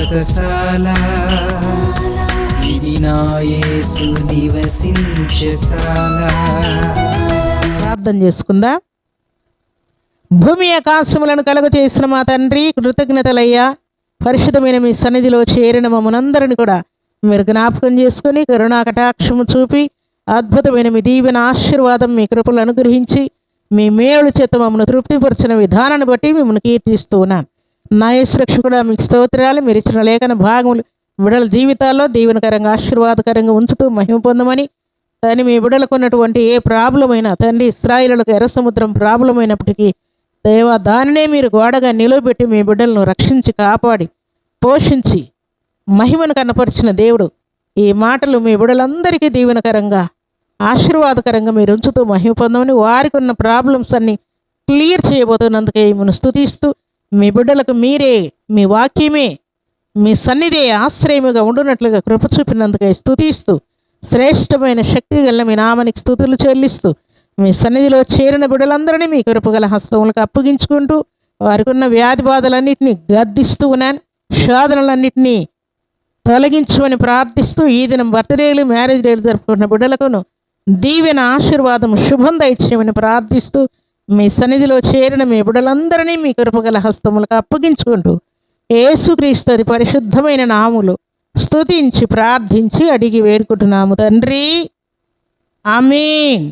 వ్రతశాల ఇది నా యేసు నివసించశాల. ప్రార్థన చేసుకుందా. భూమి ఆకాశములను కలుగ చేసిన మా తండ్రి, కృతజ్ఞతలయ్యా. పరిశుద్ధమైన మీ సన్నిధిలో చేరిన మమ్మల్నందరిని కూడా మీరు జ్ఞాపకం చేసుకుని కరుణా కటాక్షము చూపి అద్భుతమైన మీ దీవెన ఆశీర్వాదం మీ కృపలు అనుగ్రహించి మీ మేలు చేత మమ్మల్ని తృప్తిపరిచిన విధానాన్ని బట్టి మిమ్మల్ని కీర్తిస్తూ ఉన్నాను. నా యేసు కూడా మీకు స్తోత్రాలు. మీరు ఇచ్చిన లేఖన భాగములు బిడ్డల జీవితాల్లో దీవెనకరంగా ఆశీర్వాదకరంగా ఉంచుతూ మహిమ పొందమని, కానీ మీ బిడ్డలకు ఉన్నటువంటి ఏ ప్రాబ్లం అయినా తండ్రి, ఇశ్రాయేలులకు ఎర్ర సముద్రం ప్రాబ్లం అయినప్పటికీ దేవా దానినే మీరు గోడగా నిలవబెట్టి మీ బిడ్డలను రక్షించి కాపాడి పోషించి మహిమను కనపరిచిన దేవుడు, ఈ మాటలు మీ బిడ్డలందరికీ దీవెనకరంగా ఆశీర్వాదకరంగా మీరు ఉంచుతూ మహిమ పొందమని, వారికి ఉన్న ప్రాబ్లమ్స్ అన్ని క్లియర్ చేయబోతున్నందుకే మిమ్మల్ని స్తుతిస్తూ, మీ బిడ్డలకు మీరే మీ వాక్యమే మీ సన్నిధే ఆశ్రయముగా ఉండునట్లుగా కృప చూపినందుకే స్తుతిస్తూ, శ్రేష్టమైన శక్తి గల మీ నామానికి స్తుతులు చెల్లిస్తూ, మీ సన్నిధిలో చేరిన బిడ్డలందరినీ మీ కృపగల హస్తములకు అప్పగించుకుంటూ, వారికి ఉన్న వ్యాధి బాధలన్నింటినీ గద్దిస్తూ ఉన్నాను. శోధనలన్నింటినీ తొలగించమని ప్రార్థిస్తూ, ఈ దినం బర్త్డేలు మ్యారేజ్ డేలు జరుపుకున్న బిడ్డలకును దీవెన ఆశీర్వాదం శుభం దయచేయమని ప్రార్థిస్తూ, మీ సన్నిధిలో చేరిన మీ బిడ్డలందరినీ మీ కృపగల హస్తములకు అప్పగించుకుంటూ, యేసుక్రీస్తు అతి పరిశుద్ధమైన నామములో స్తుతించి ప్రార్థించి అడిగి వేడుకుంటున్నాము తండ్రి. ఆమేన్.